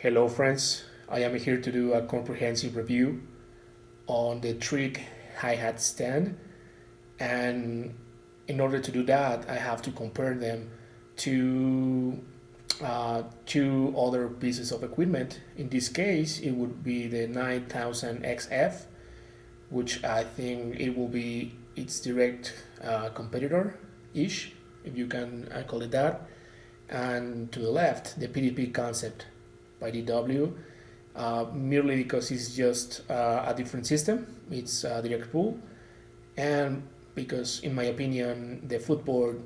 Hello friends, I am here to do a comprehensive review on the trick HiHat Stand, and in order to do that I have to compare them to two other pieces of equipment. In this case it would be the 9000 XF, which I think it will be its direct competitor-ish, if you can call it that, and to the left the PDP concept by DW, merely because it's just a different system. It's a direct pull, and because, in my opinion, the footboard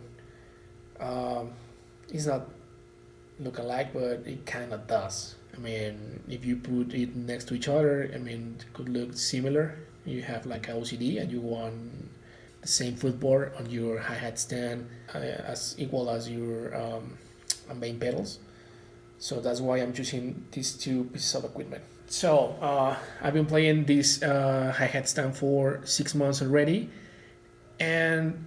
is not look alike, but it kind of does. I mean, if you put it next to each other, I mean, it could look similar. You have like a OCD, and you want the same footboard on your hi-hat stand as equal as your main pedals. So that's why I'm choosing these two pieces of equipment. So I've been playing this hi-hat stand for 6 months already, and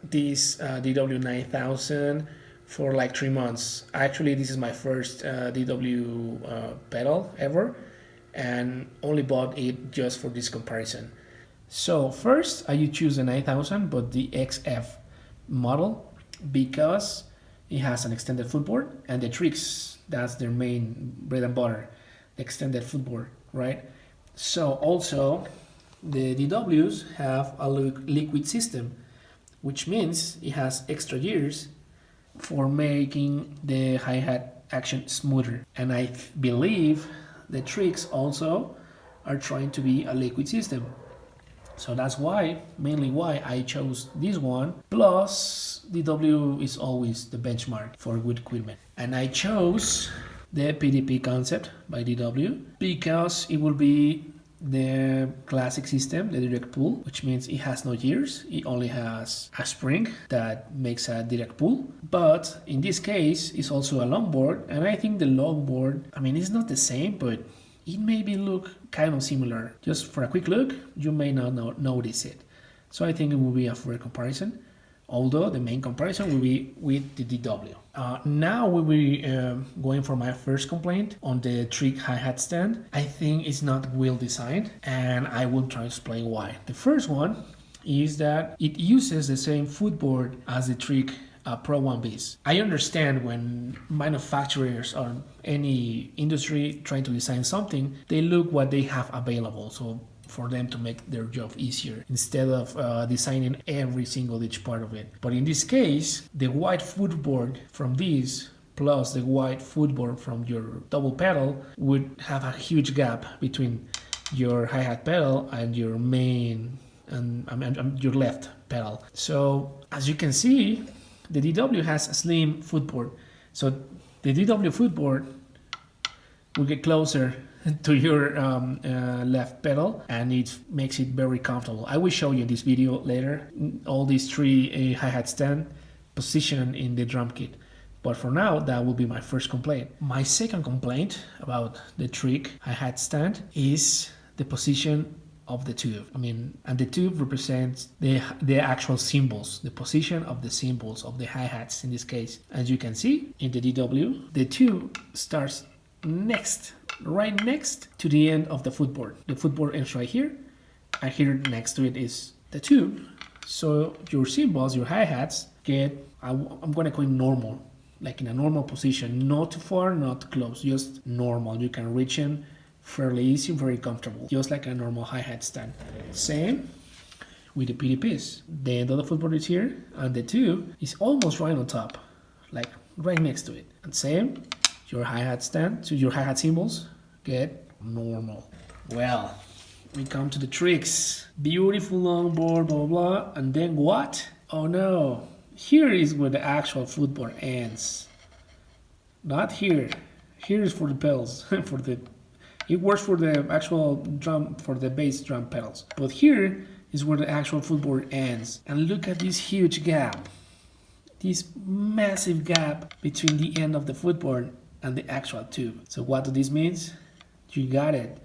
this DW9000 for like 3 months. Actually, this is my first DW pedal ever, and only bought it just for this comparison. So first I choose the 9000, but the XF model, because it has an extended footboard, and the tricks, that's their main bread and butter, the extended footboard, right? So also the DWs have a liquid system, which means it has extra gears for making the hi-hat action smoother. And I believe the tricks also are trying to be a liquid system. So that's why, mainly why I chose this one. Plus, DW is always the benchmark for good equipment. And I chose the PDP concept by DW because it will be the classic system, the direct pull, which means it has no gears. It only has a spring that makes a direct pull. But in this case, it's also a longboard. And I think the longboard, I mean, it's not the same, but it maybe look kind of similar. Just for a quick look, you may not notice it. So I think it will be a fair comparison, although the main comparison will be with the DW. Now we will be going for my first complaint on the trick hi-hat stand. I think it's not well designed, and I will try to explain why. The first one is that it uses the same footboard as the trick Pro 1Bs. I understand when manufacturers or any industry trying to design something, they look what they have available, so for them to make their job easier instead of designing every single each part of it. But in this case, the wide footboard from this plus the wide footboard from your double pedal would have a huge gap between your hi-hat pedal and your main and your left pedal. So as you can see, the DW has a slim footboard, so the DW footboard will get closer to your left pedal, and it makes it very comfortable. I will show you in this video later all these three hi-hat stand positioned in the drum kit. But for now, that will be my first complaint. My second complaint about the trick hi-hat stand is the position of the tube. I mean, and the tube represents the actual cymbals, the position of the cymbals of the hi-hats in this case. As you can see in the DW, the tube starts right next to the end of the footboard. The footboard ends right here, and here next to it is the tube. So your cymbals, your hi-hats get, I'm gonna call it normal, like in a normal position, not too far, not too close, just normal. You can reach in fairly easy, very comfortable, just like a normal hi-hat stand. Same with the PDPs. The end of the footboard is here, and the tube is almost right on top, like right next to it. And same, your hi-hat stand, so your hi-hat cymbals get normal. Well, we come to the tricks. Beautiful longboard, blah, blah, blah. And then what? Oh no, here is where the actual footboard ends. Not here. Here is for the pedals, it works for the actual drum, for the bass drum pedals. But here is where the actual footboard ends. And look at this huge gap. This massive gap between the end of the footboard and the actual tube. So what do this means? You got it.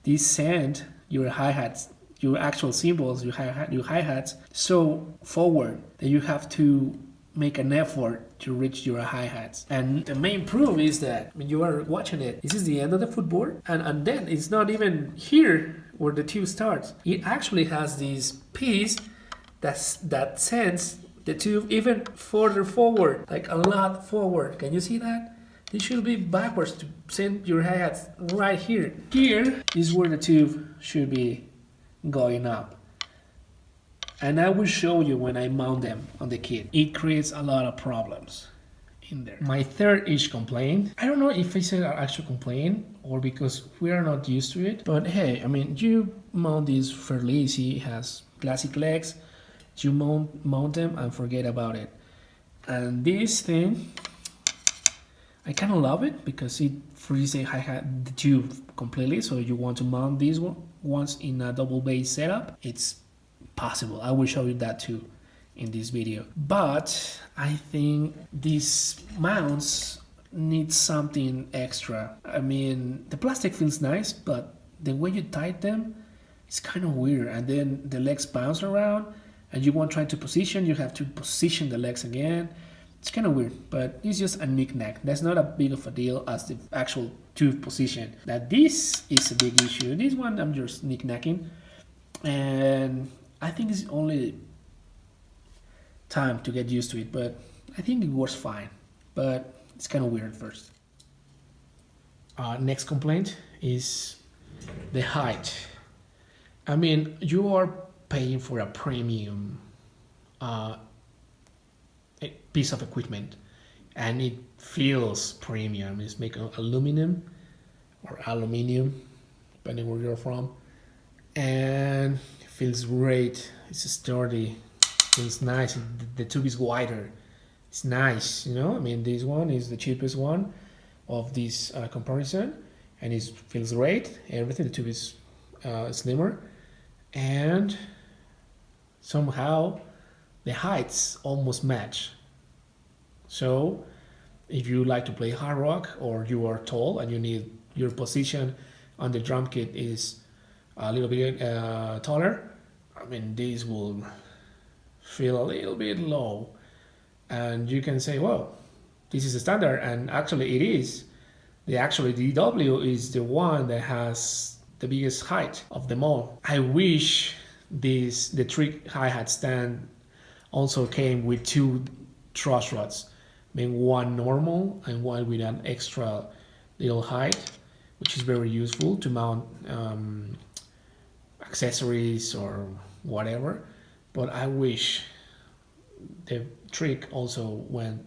This send your hi-hats, your actual cymbals, your hi-hats, so forward that you have to make an effort to reach your hi-hats. And the main proof is that when you are watching it, this is the end of the footboard, and then it's not even here where the tube starts. It actually has this piece that sends the tube even further forward, like a lot forward. Can you see that? It should be backwards to send your hi-hats right here. Here is where the tube should be going up. And I will show you when I mount them on the kit. It creates a lot of problems in there. My third-ish complaint, I don't know if it's an actual complaint or because we are not used to it, but hey, I mean, you mount this fairly easy. It has plastic legs. You mount them and forget about it. And this thing, I kind of love it because it frees the hi-hat, the tube completely. So you want to mount these ones in a double bass setup, it's possible. I will show you that too in this video. But I think these mounts need something extra. I mean, the plastic feels nice, but the way you tighten them, it's kind of weird. And then the legs bounce around, and you want to try to position, you have to position the legs again. It's kind of weird, but it's just a knick-knack. That's not a big of a deal as the actual tube position. Now this is a big issue. This one I'm just knick-knacking, and I think it's only time to get used to it, but I think it works fine, but it's kind of weird at first. Next complaint is the height. I mean, you are paying for a premium piece of equipment, and it feels premium. It's made of aluminum or aluminium, depending where you're from, and it feels great. It's sturdy, feels nice. The tube is wider. It's nice, you know. I mean, this one is the cheapest one of this comparison, and it feels great. Everything, the tube is slimmer, and somehow the heights almost match. So if you like to play hard rock, or you are tall and you need your position on the drum kit is a little bit taller, I mean, this will feel a little bit low, and you can say, well, this is a standard, and actually it is. Actually DW is the one that has the biggest height of them all. I wish the trick hi-hat stand also came with two truss rods, I mean, one normal and one with an extra little height, which is very useful to mount accessories or whatever. But I wish the trick also went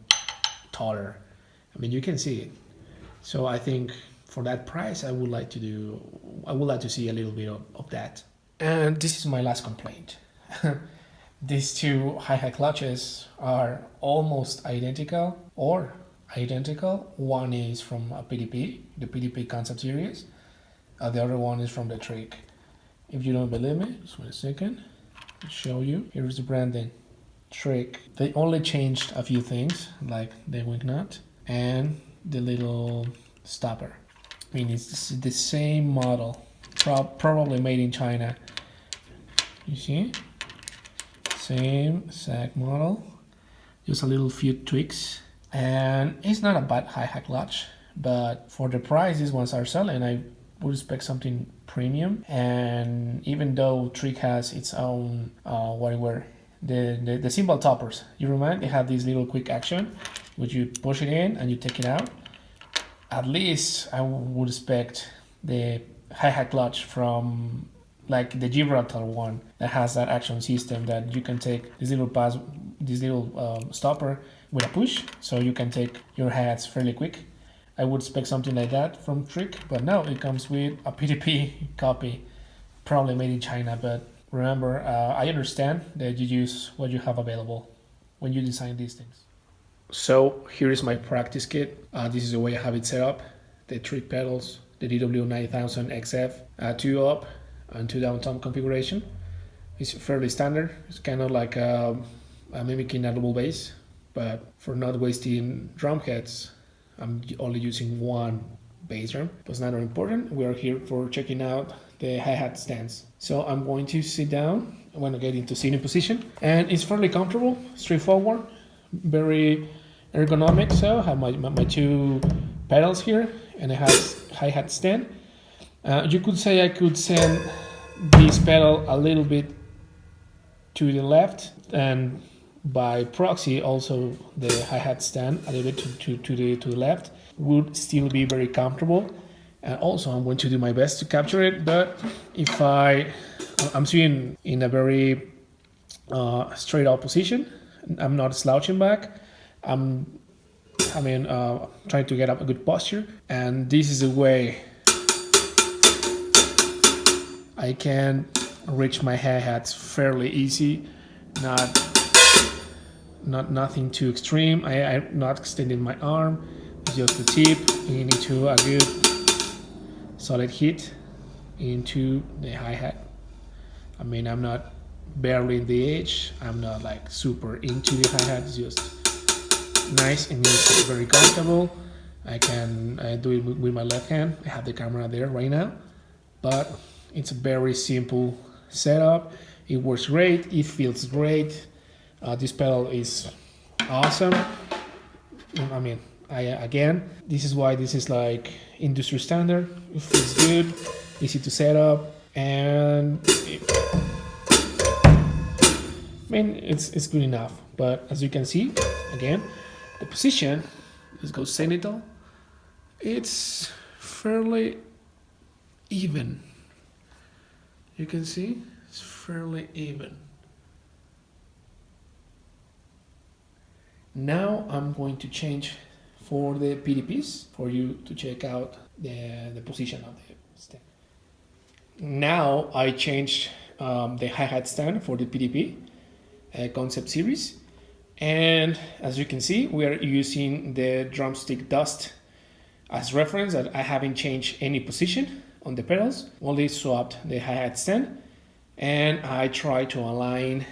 taller. I mean, you can see it. So I think for that price, I would like to see a little bit of that. And this is my last complaint. These two hi-hat clutches are almost identical or identical. One is from a PDP, the PDP concept series. The other one is from the Trick. If you don't believe me, just wait a second. I'll show you. Here's the branding. Trick. They only changed a few things, like the wing nut and the little stopper. I mean, it's the same model, probably made in China. You see? Same exact model, just a little few tweaks, and it's not a bad hi-hat clutch, but for the price these ones are selling, I would expect something premium. And even though Trick has its own the cymbal toppers, you remember they have this little quick action, which you push it in and you take it out. At least I would expect the hi-hat clutch from like the Gibraltar one that has that action system that you can take this little stopper with a push, so you can take your hi-hats fairly quick. I would expect something like that from Trick, but no, it comes with a PDP copy, probably made in China. But remember, I understand that you use what you have available when you design these things. So here is my practice kit. This is the way I have it set up. The Trick pedals, the DW9000 XF, 2 up and 2 down tom configuration. It's fairly standard. It's kind of like mimicking a double bass, but for not wasting drum heads, I'm only using one bass drum. But it's not important. We are here for checking out the hi-hat stands. So I'm going to sit down. I'm going to get into sitting position, and it's fairly comfortable, straightforward. very ergonomic. So I have my two pedals here, and I have HiHat stand. You could say I could send this pedal a little bit to the left, and by proxy also the HiHat stand a little bit to the left would still be very comfortable. And also I'm going to do my best to capture it, but if I'm sitting in a very straight up position, I'm not slouching back, I'm trying to get up a good posture, and this is the way I can reach my hi-hats fairly easy, nothing too extreme. I'm not extending my arm, just the tip into a good solid hit into the hi-hat. I mean, I'm not barely in the edge, I'm not like super into the hi-hat, it's just nice and it's very comfortable. I can do it with my left hand. I have the camera there right now, but it's a very simple setup. It works great, it feels great. This pedal is awesome. I mean, again, this is why this is like industry standard. It feels good, easy to set up, and it's good enough. But as you can see, again, the position, let's go zenithal, it's fairly even. You can see it's fairly even. Now I'm going to change for the PDPs for you to check out the position of the stand. Now I changed the hi-hat stand for the PDP concept series, and as you can see, we are using the drumstick dust as reference. That I haven't changed any position on the pedals, only swapped the hi-hat stand, and I try to align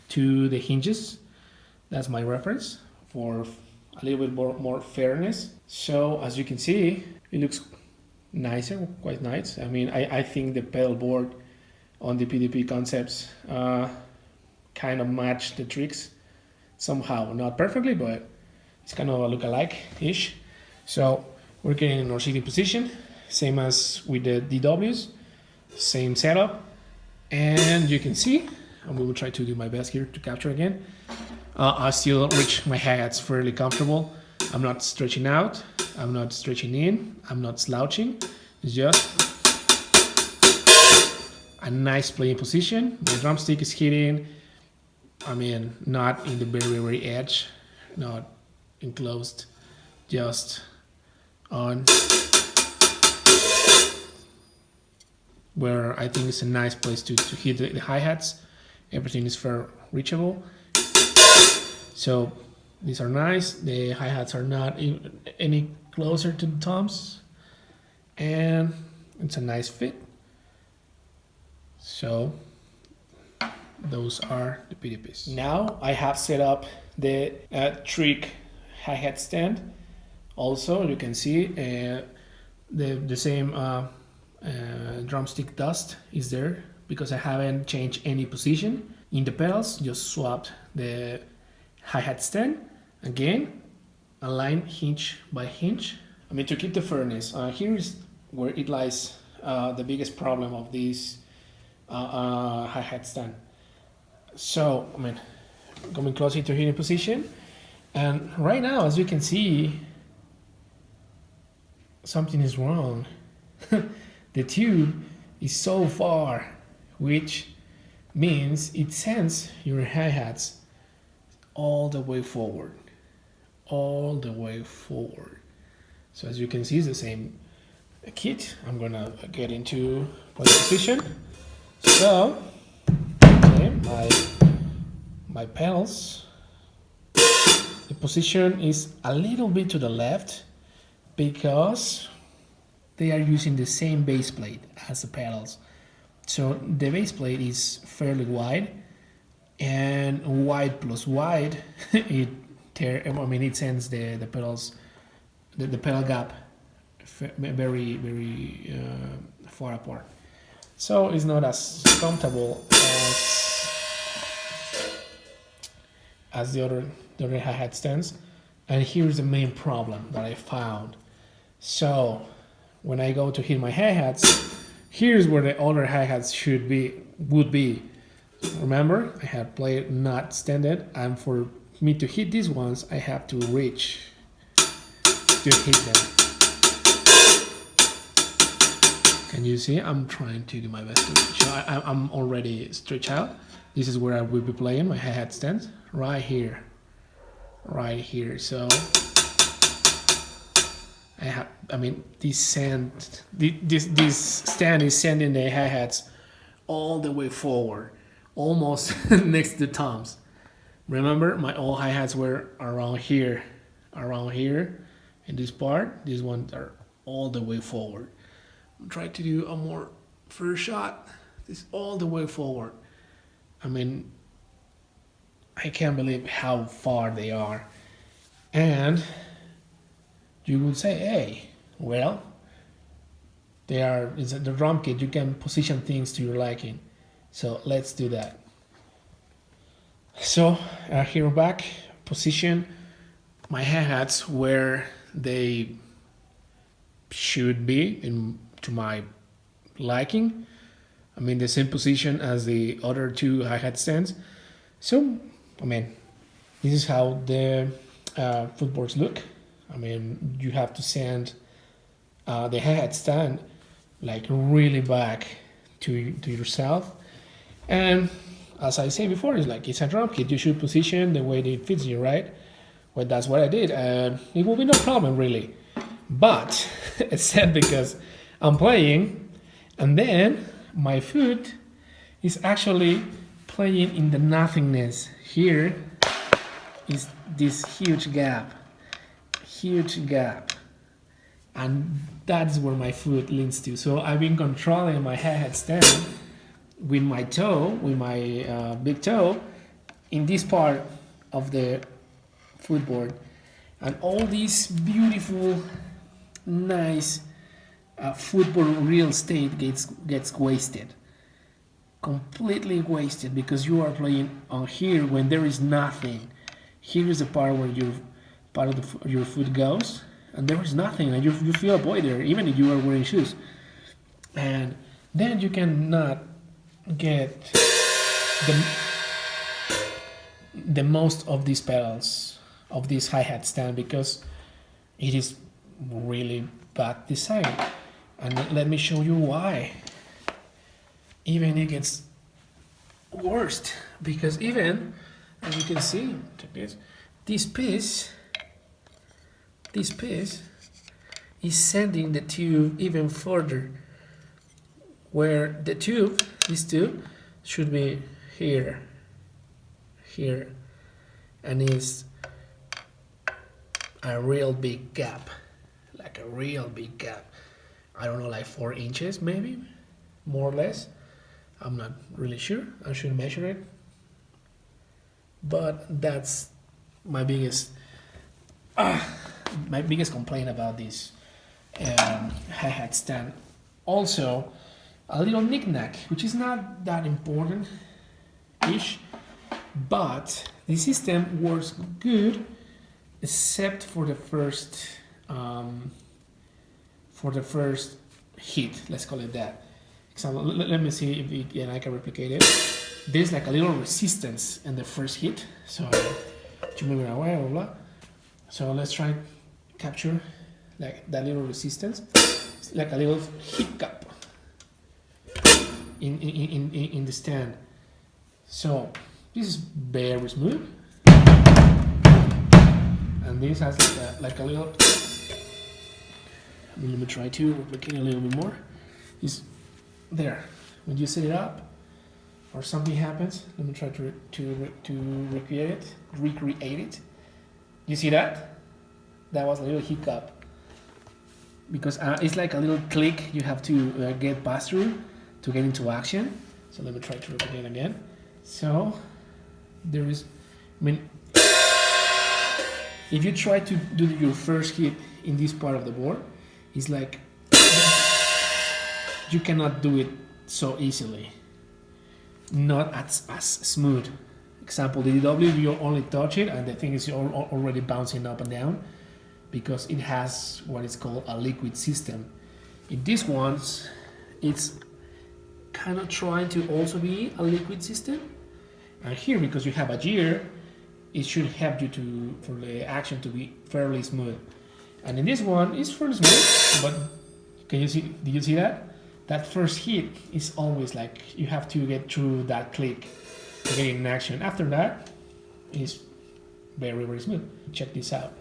to the hinges. That's my reference for a little bit more fairness. So as you can see, it looks nicer, quite nice. I mean, I think the pedal board on the PDP concepts kind of match the tricks somehow, not perfectly, but it's kind of a look-alike-ish. So we're getting in our sitting position, same as with the DWs, same setup, and you can see, and we will try to do my best here to capture again. I still reach my hi-hats fairly comfortable. I'm not stretching out, I'm not stretching in, I'm not slouching. It's just a nice playing position. My drumstick is hitting, I mean, not in the very edge, not enclosed, just on where I think it's a nice place to hit the hi-hats. Everything is fair reachable. So these are nice. The hi-hats are not any closer to the toms, and it's a nice fit. So those are the PDPs. Now I have set up the trick hi-hat stand. Also, you can see the same drumstick dust is there because I haven't changed any position in the pedals. Just swapped the hi-hat stand. Again, align hinge by hinge. I mean, to keep the fairness, here is where it lies the biggest problem of this hi-hat stand. So, I mean, coming closer to hitting position, and right now, as you can see, something is wrong. The tube is so far, which means it sends your hi-hats all the way forward. So as you can see, it's the same kit. I'm gonna get into position. So, okay, my pedals, the position is a little bit to the left because they are using the same base plate as the pedals. So the base plate is fairly wide, and wide plus wide, it sends the pedals, the pedal gap very far apart. So it's not as comfortable as the other the other hi-hat stands. And here's the main problem that I found. So when I go to hit my hi-hats, here's where the other hi-hats would be. Remember, I have played not standard, and for me to hit these ones, I have to reach to hit them. Can you see? I'm trying to do my best to show. I'm already stretched out. This is where I will be playing my hi-hat stand, right here. So this stand is sending the hi-hats all the way forward, almost next to the toms. Remember, my all hi-hats were around here, in this part. These ones are all the way forward. I'm trying to do a more first shot. This all the way forward. I mean, I can't believe how far they are. And you would say, hey, well, they are in the drum kit. You can position things to your liking. So let's do that. So here we're back. Position my hi-hats where they should be to my liking. I mean, the same position as the other two hi-hat stands. So, I mean, this is how the footboards look. I mean, you have to send the hi-hat stand like really back to yourself. And as I said before, it's a drum kit. You should position the way it fits you, right? Well, that's what I did. It will be no problem, really. But, except because I'm playing, and then my foot is actually playing in the nothingness. Here is this huge gap, and that's where my foot leans to. So I've been controlling my hi-hat stand with my toe, with my big toe, in this part of the footboard, and all this beautiful, nice football real estate gets wasted, completely wasted, because you are playing on here when there is nothing. Here is the part where your foot goes, and there is nothing, and you feel a void there, even if you are wearing shoes. And then you cannot get the most of these pedals of this hi-hat stand, because it is really bad design. And let me show you why. Even it gets worse, because even, as you can see, this piece is sending the tube even further, where the tube, this tube, should be here, and is a real big gap, like a real big gap. I don't know, like 4 inches maybe, more or less. I'm not really sure. I should measure it. But that's my biggest complaint about this hi-hat stand. Also, a little knick-knack, which is not that important-ish, but the system works good, except for the first hit. Let's call it that. Example. Let me see if I can replicate it. There's like a little resistance in the first hit, so to move it away, blah, blah. So let's try and capture like that little resistance. It's like a little hiccup in the stand. So this is very smooth, and this has like a little. Let me try to replicate a little bit more. Is there when you set it up, or something happens. Let me try to recreate it. You see that? That was a little hiccup, because it's like a little click you have to get past through to get into action. So let me try to replicate again. So there is, I mean, if you try to do your first hit in this part of the board, it's like you cannot do it so easily. Not as smooth. Example, the DW, you only touch it and the thing is already bouncing up and down because it has what is called a liquid system. In these ones, it's kind of trying to also be a liquid system. And here, because you have a gear, it should help you for the action to be fairly smooth. And in this one, it's fairly smooth, but can you see? Did you see that? That first hit is always like you have to get through that click to get in action. After that, it's very, very smooth. Check this out.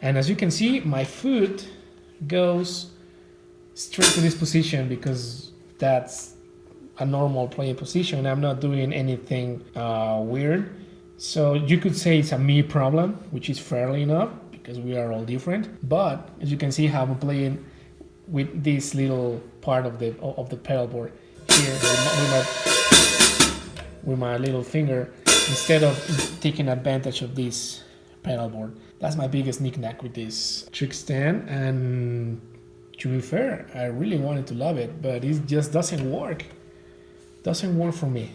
And as you can see, my foot goes straight to this position because that's a normal playing position. I'm not doing anything weird. So you could say it's a me problem, which is fairly enough because we are all different. But as you can see how I'm playing with this little part of the pedal board here with my little finger instead of taking advantage of this pedal board. That's my biggest knick-knack with this trick stand, and to be fair, I really wanted to love it, but it just doesn't work. Doesn't work for me.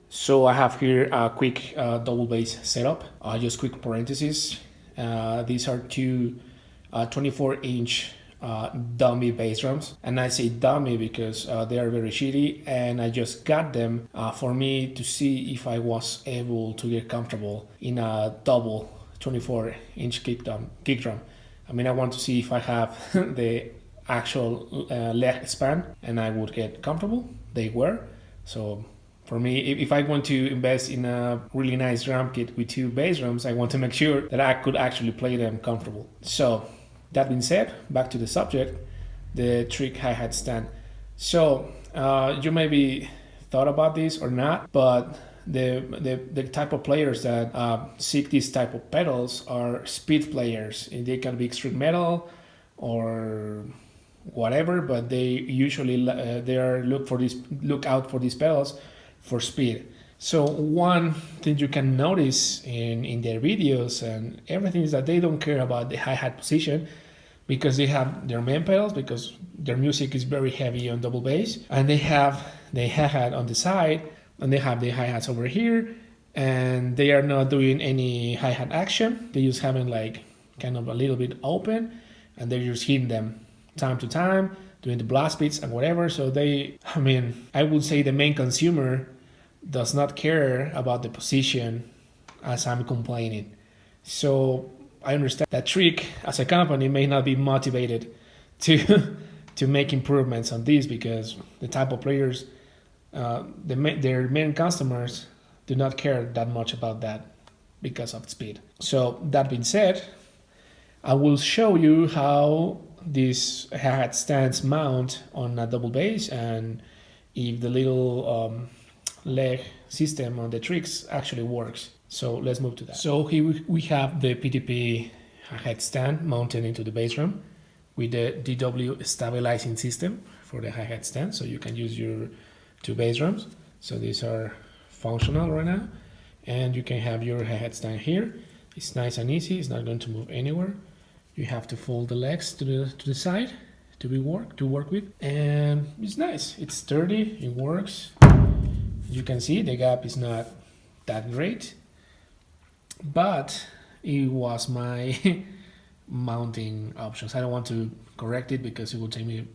So I have here a quick double bass setup. Just quick parentheses. These are two 24-inch dummy bass drums, and I say dummy because they are very shitty, and I just got them for me to see if I was able to get comfortable in a double 24-inch kick drum. I mean, I want to see if I have the actual leg span and I would get comfortable. They were. So for me, if I want to invest in a really nice drum kit with two bass drums, I want to make sure that I could actually play them comfortable. So that being said, back to the subject, the trick hi-hat stand. So you maybe thought about this or not, but the type of players that seek this type of pedals are speed players. They can be extreme metal or whatever, but they usually look out for these pedals for speed. So one thing you can notice in their videos and everything is that they don't care about the hi-hat position because they have their main pedals, because their music is very heavy on double bass, and they have the hi-hat on the side, and they have the hi-hats over here, and they are not doing any hi-hat action. They just having like kind of a little bit open, and they're just hitting them time to time, doing the blast beats and whatever. So I would say the main consumer does not care about the position as I'm complaining. So I understand that Trick as a company may not be motivated to to make improvements on this because the type of players, their main customers do not care that much about that because of speed. So that being said, I will show you how this HiHat stands mount on a double bass and if the little leg system on the tricks actually works. So let's move to that. So here we have the PTP HiHat stand mounted into the bass drum with the DW stabilizing system for the HiHat stand. So you can use your two bass drums. So these are functional right now. And you can have your HiHat stand here. It's nice and easy. It's not going to move anywhere. You have to fold the legs to the side to work with, and it's nice. It's sturdy. It works. You can see the gap is not that great, but it was my mounting options. I don't want to correct it because it will take me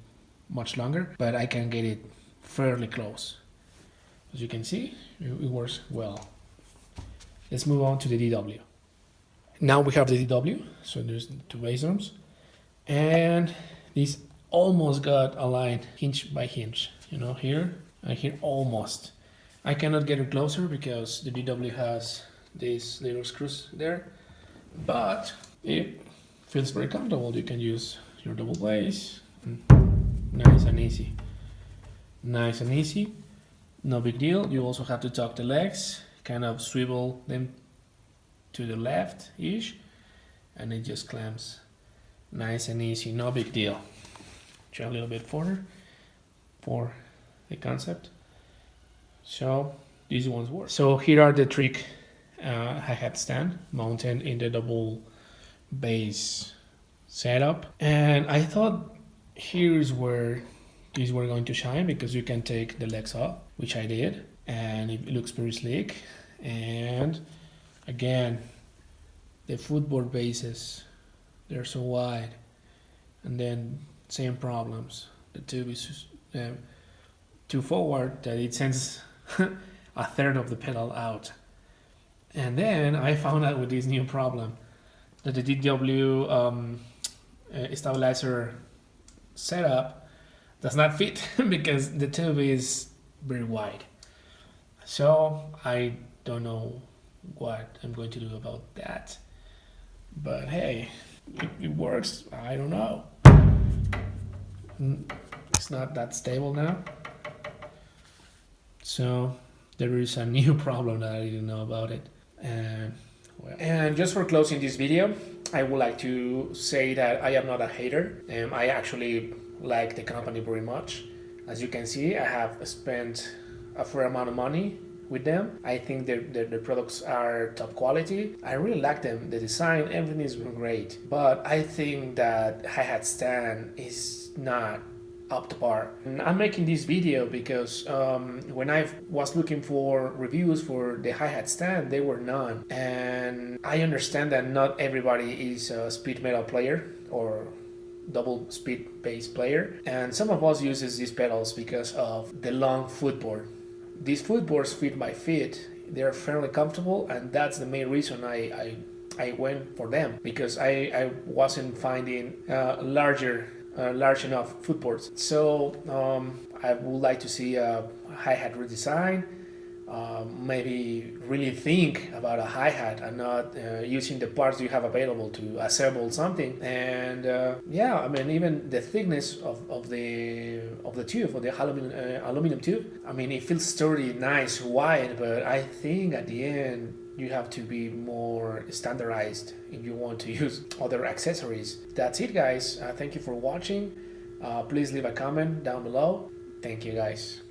much longer, but I can get it fairly close. As you can see, it works well. Let's move on to the DW. Now we have the DW, so there's two bass drums, and this almost got aligned hinge by hinge, here and here almost. I cannot get it closer because the DW has these little screws there, but it feels very comfortable. You can use your double bass, nice and easy. Nice and easy, no big deal. You also have to tuck the legs, kind of swivel them to the left-ish, and it just clamps nice and easy, no big deal. Try a little bit further for the concept. So these ones work. So here are the trick hi-hat stand mounted in the double bass setup, and I thought here's where these were going to shine, because you can take the legs off, which I did, and it looks pretty sleek. And again, the footboard bases, they're so wide, and then same problems. The tube is too forward that it sends a third of the pedal out. And then I found out with this new problem that the DW stabilizer setup does not fit because the tube is very wide. So I don't know what I'm going to do about that. But hey, it works. I don't know. It's not that stable now. So there is a new problem that I didn't know about it. And just for closing this video, I would like to say that I am not a hater. I actually like the company very much. As you can see, I have spent a fair amount of money with them. I think their products are top quality. I really like them. The design, everything is great. But I think that HiHat Stand is not up to par. And I'm making this video because when I was looking for reviews for the HiHat Stand, there were none. And I understand that not everybody is a speed metal player or double speed bass player, and some of us uses these pedals because of the long footboard. These footboards fit my feet. They're fairly comfortable, and that's the main reason I went for them, because I wasn't finding large enough footboards. So I would like to see a hi-hat redesign. Maybe really think about a hi-hat and not using the parts you have available to assemble something. And yeah, I mean, even the thickness of the tube, of the aluminum tube, I mean, it feels sturdy, nice, wide, but I think at the end you have to be more standardized if you want to use other accessories. That's it, guys. Thank you for watching. Please leave a comment down below. Thank you, guys.